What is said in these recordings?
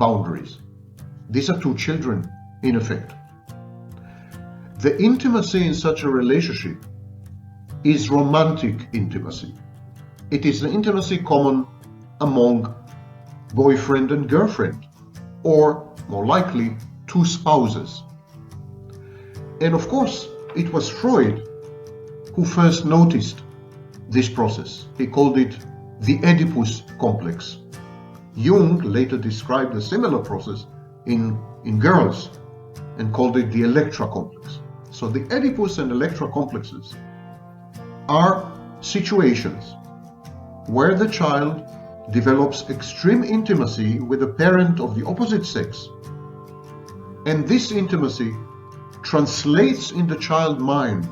boundaries. These are two children, in effect. The intimacy in such a relationship is romantic intimacy. It is the intimacy common among boyfriend and girlfriend, or more likely, two spouses. And of course, it was Freud who first noticed this process. He called it the Oedipus complex. Jung later described a similar process in girls and called it the Electra complex. So the Oedipus and Electra complexes are situations where the child develops extreme intimacy with a parent of the opposite sex, and this intimacy translates in the child mind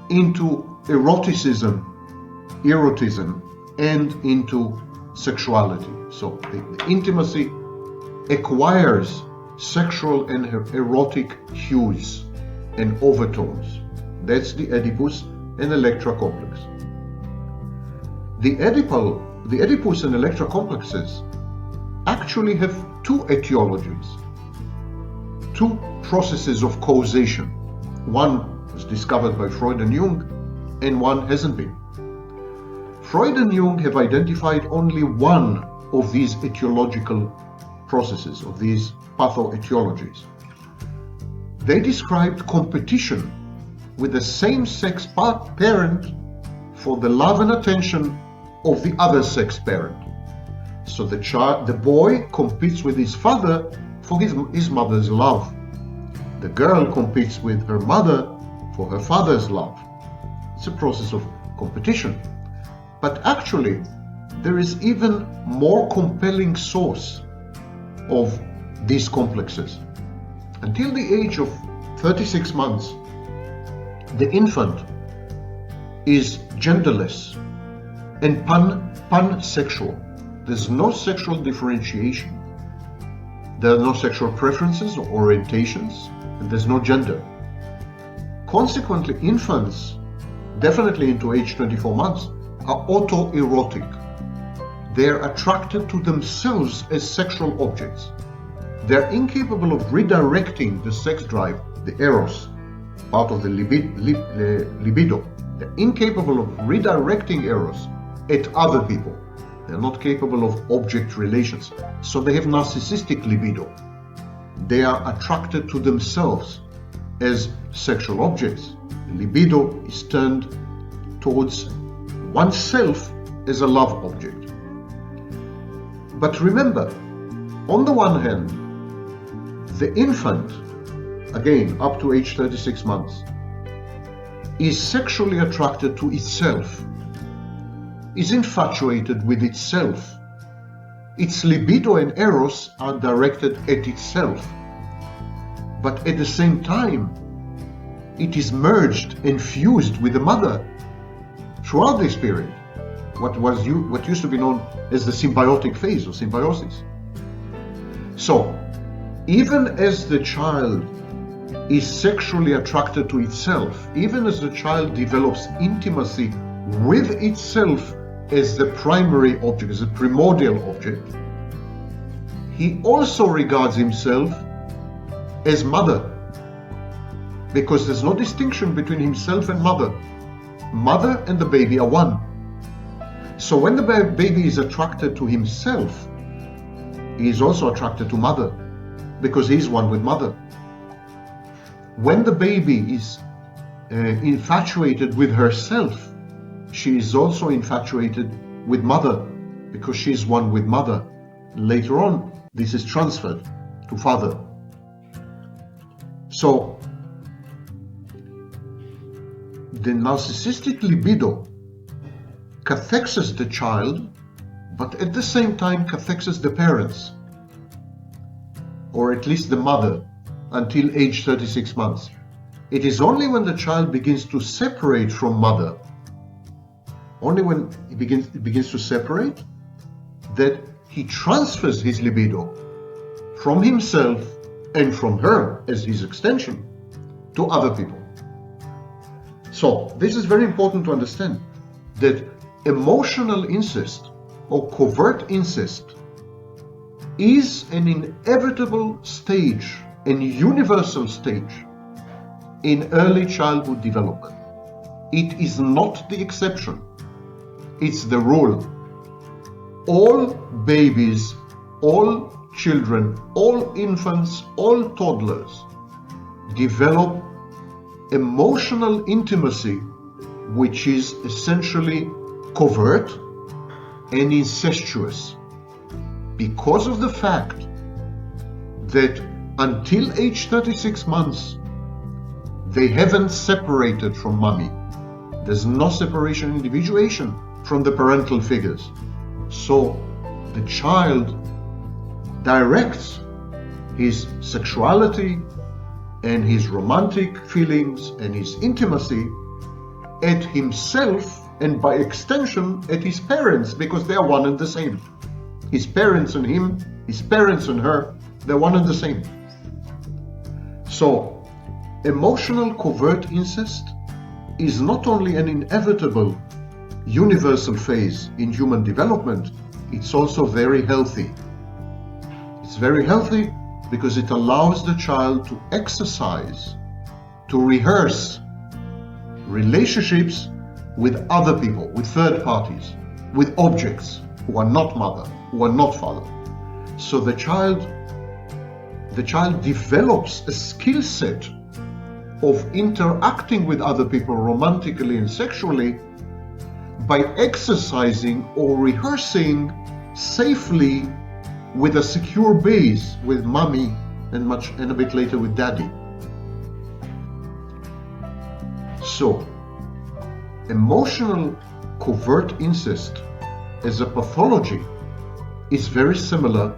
into eroticism, and into sexuality. So the intimacy acquires sexual and erotic hues and overtones. That's the Oedipus and Electra complex. The Oedipus and Electra complexes actually have two etiologies, two processes of causation. One was discovered by Freud and Jung, and one hasn't been. Freud and Jung have identified only one of these etiological processes, of these pathoetiologies. They described competition with the same-sex parent for the love and attention of the other sex parent. So the boy competes with his father for his mother's love. The girl competes with her mother for her father's love. It's a process of competition. But actually, there is even more compelling source of these complexes. Until the age of 36 months, the infant is genderless and pansexual. There's no sexual differentiation. There are no sexual preferences or orientations, and there's no gender. Consequently, infants, definitely into age 24 months, are autoerotic. They're attracted to themselves as sexual objects. They're incapable of redirecting the sex drive, the eros, part of the libido. They're incapable of redirecting eros at other people. They're not capable of object relations. So they have narcissistic libido. They are attracted to themselves as sexual objects. The libido is turned towards oneself as a love object. But remember, on the one hand, the infant, again up to age 36 months, is sexually attracted to itself, is infatuated with itself. Its libido and eros are directed at itself. But at the same time, it is merged and fused with the mother throughout this period, what used to be known as the symbiotic phase or symbiosis. So, even as the child is sexually attracted to itself, even as the child develops intimacy with itself as the primary object, as a primordial object, he also regards himself as mother, because there's no distinction between himself and mother. Mother and the baby are one. So when the baby is attracted to himself, he is also attracted to mother, because he is one with mother. When the baby is infatuated with herself, she is also infatuated with mother, because she is one with mother. Later on, this is transferred to father. So, the narcissistic libido cathexes the child, but at the same time cathexes the parents, or at least the mother, until age 36 months. It is only when the child begins to separate from mother, only when he begins to separate, that he transfers his libido from himself and from her as his extension to other people. So this is very important to understand, that emotional incest or covert incest is an inevitable stage, an universal stage in early childhood development. It is not the exception, it's the rule. All babies, all children, all infants, all toddlers develop emotional intimacy, which is essentially covert and incestuous, because of the fact that until age 36 months, they haven't separated from mommy. There's no separation, individuation from the parental figures. So the child directs his sexuality and his romantic feelings and his intimacy at himself, and by extension at his parents, because they are one and the same. His parents and him, his parents and her, they're one and the same. So emotional covert incest is not only an inevitable universal phase in human development, it's also very healthy. It's very healthy because it allows the child to exercise, to rehearse relationships with other people, with third parties, with objects who are not mother, who are not father. So the child develops a skill set of interacting with other people romantically and sexually by exercising or rehearsing safely with a secure base with mommy and a bit later with daddy. So, emotional covert incest as a pathology is very similar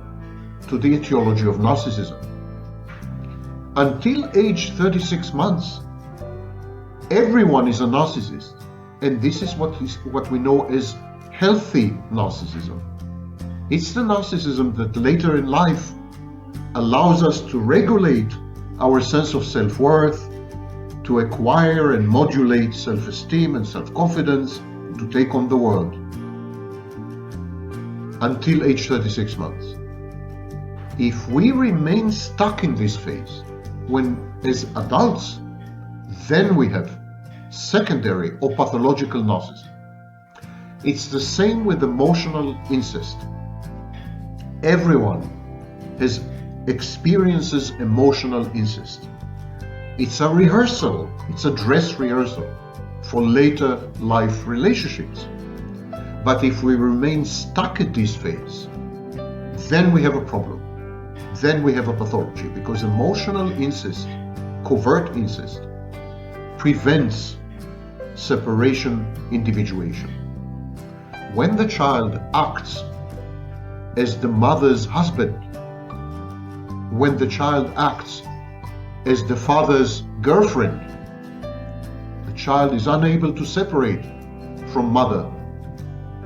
to the etiology of narcissism. Until age 36 months, everyone is a narcissist, and this is what we know as healthy narcissism. It's the narcissism that later in life allows us to regulate our sense of self-worth, to acquire and modulate self-esteem and self-confidence, to take on the world. Until age 36 months. If we remain stuck in this phase, when as adults, then we have secondary or pathological narcissism. It's the same with emotional incest. Everyone experiences emotional incest. It's a rehearsal, it's a dress rehearsal for later life relationships. But if we remain stuck at this phase, then we have a problem. Then we have a pathology, because emotional incest, covert incest, prevents separation, individuation. When the child acts as the mother's husband, when the child acts as the father's girlfriend, the child is unable to separate from mother.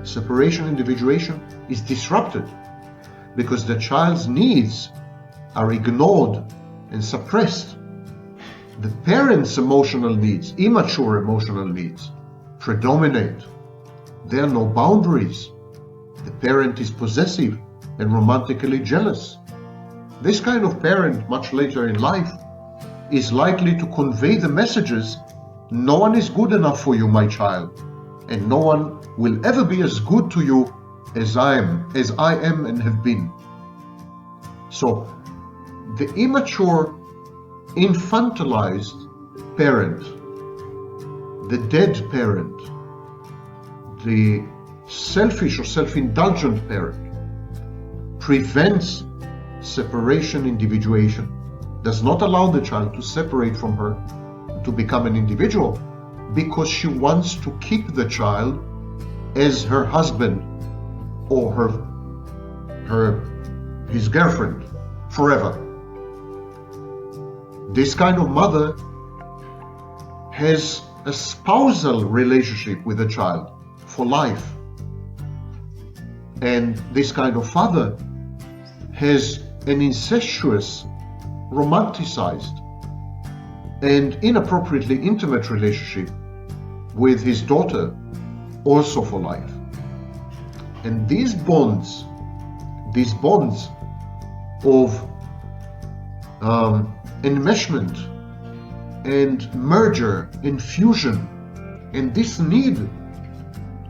Separation, individuation is disrupted because the child's needs are ignored and suppressed. The parent's emotional needs, immature emotional needs, predominate. There are no boundaries. The parent is possessive and romantically jealous. This kind of parent, much later in life, is likely to convey the messages, no one is good enough for you, my child, and no one will ever be as good to you as I am and have been. So, the immature, infantilized parent, the dead parent, the selfish or self-indulgent parent, prevents separation, individuation, does not allow the child to separate from her, to become an individual, because she wants to keep the child as her husband or his girlfriend forever. This kind of mother has a spousal relationship with the child for life. And this kind of father has an incestuous, romanticized, and inappropriately intimate relationship with his daughter, also for life. And these bonds of enmeshment and merger and fusion, and this need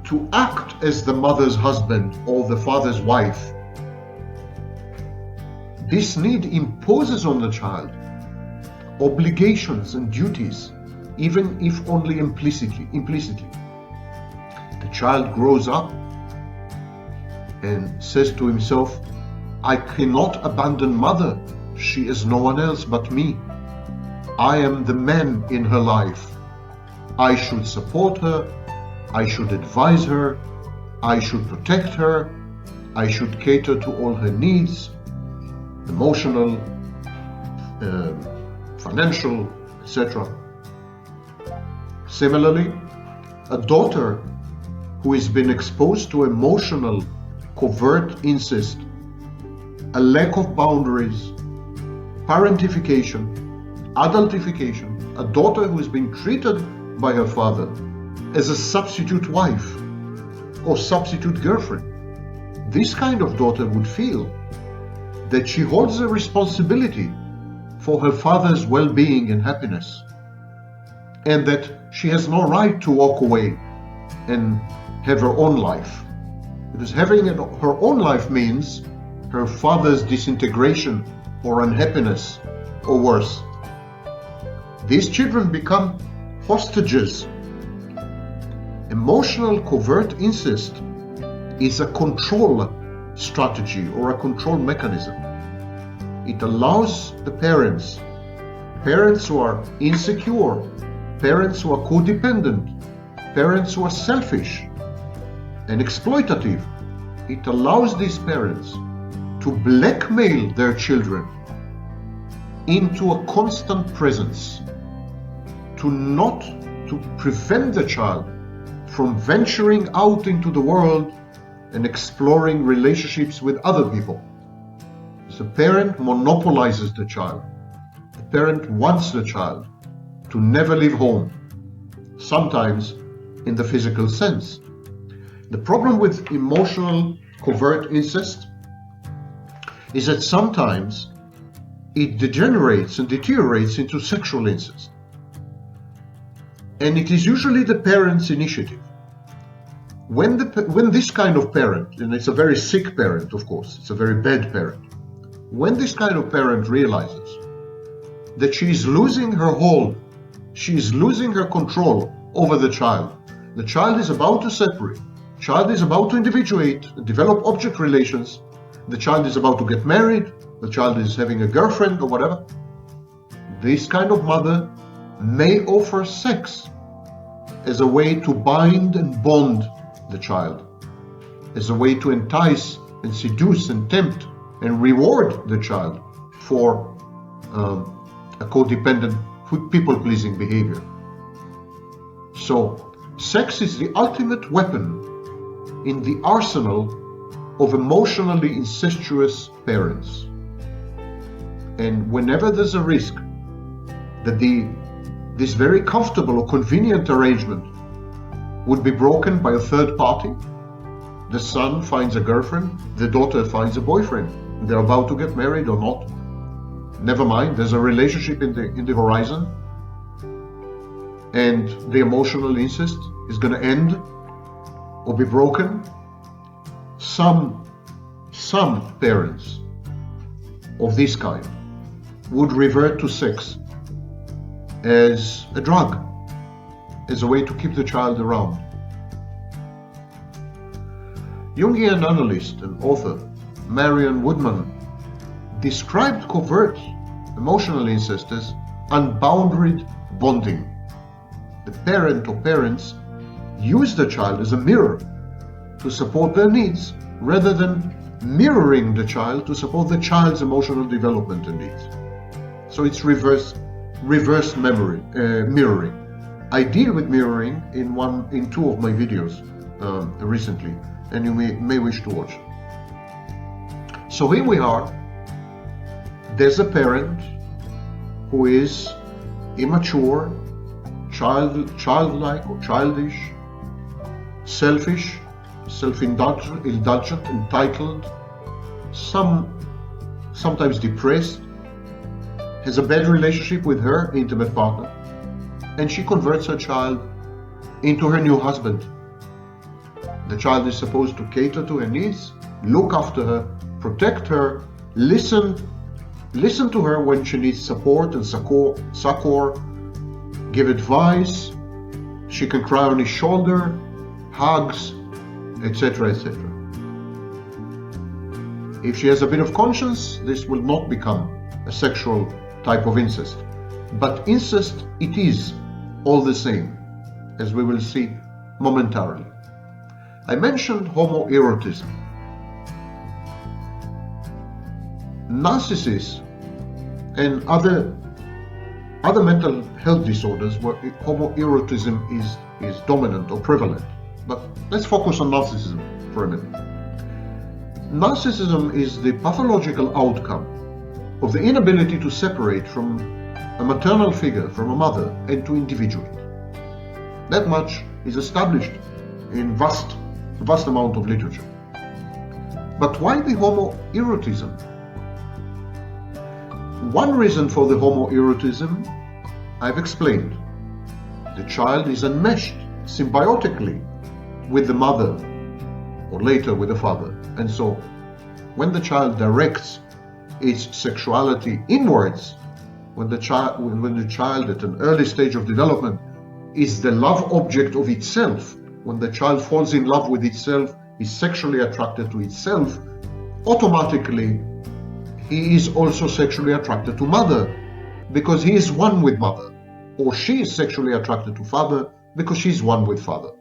to act as the mother's husband or the father's wife. This need imposes on the child obligations and duties, even if only implicitly. The child grows up and says to himself, I cannot abandon mother. She is no one else but me. I am the man in her life. I should support her. I should advise her. I should protect her. I should cater to all her needs, emotional, financial, etc. Similarly, a daughter who has been exposed to emotional, covert incest, a lack of boundaries, parentification, adultification, a daughter who has been treated by her father as a substitute wife or substitute girlfriend. This kind of daughter would feel that she holds a responsibility for her father's well-being and happiness, and that she has no right to walk away and have her own life. Because having her own life means her father's disintegration or unhappiness, or worse. These children become hostages. Emotional covert incest is a control strategy or a control mechanism. It allows the parents who are insecure, parents who are codependent, parents who are selfish and exploitative, it allows these parents to blackmail their children into a constant presence, to prevent the child from venturing out into the world and exploring relationships with other people. The parent monopolizes the child. The parent wants the child to never leave home, sometimes in the physical sense. The problem with emotional covert incest is that sometimes it degenerates and deteriorates into sexual incest. And it is usually the parent's initiative. When this kind of parent, and it's a very sick parent, of course, it's a very bad parent, when this kind of parent realizes that she is losing her hold, she is losing her control over the child is about to separate, the child is about to individuate, develop object relations, the child is about to get married, the child is having a girlfriend or whatever, this kind of mother may offer sex as a way to bind and bond the child, as a way to entice and seduce and tempt and reward the child for a codependent, people-pleasing behavior. So, sex is the ultimate weapon in the arsenal of emotionally incestuous parents. And whenever there's a risk that this very comfortable or convenient arrangement would be broken by a third party, the son finds a girlfriend, the daughter finds a boyfriend, they're about to get married or not. Never mind, there's a relationship in the horizon, and the emotional incest is going to end or be broken. Some parents of this kind would revert to sex as a drug, as a way to keep the child around. Jungian analyst and author Marion Woodman described covert emotional incest as unbounded bonding. The parent or parents use the child as a mirror to support their needs rather than mirroring the child to support the child's emotional development and needs. So it's reverse mirroring. I deal with mirroring in two of my videos recently, and you may wish to watch. So here we are. There's a parent who is immature, childlike or childish, selfish, self-indulgent, entitled, some sometimes depressed, has a bad relationship with her intimate partner, and she converts her child into her new husband. The child is supposed to cater to her needs, look after her, protect her, listen to her when she needs support and succor, give advice. She can cry on his shoulder, hugs, etc., etc. If she has a bit of conscience, this will not become a sexual type of incest. But incest, it is all the same, as we will see momentarily. I mentioned homoerotism. Narcissists and other mental health disorders where homoerotism is dominant or prevalent. But let's focus on narcissism for a minute. Narcissism is the pathological outcome of the inability to separate from a maternal figure, from a mother, and to individuate. That much is established in vast amount of literature. But why the homoerotism? One reason for the homoerotism I've explained. The child is enmeshed symbiotically with the mother, or later with the father. And so, when the child directs its sexuality inwards, when the child at an early stage of development is the love object of itself, when the child falls in love with itself, is sexually attracted to itself, automatically he is also sexually attracted to mother, because he is one with mother, or she is sexually attracted to father because she is one with father.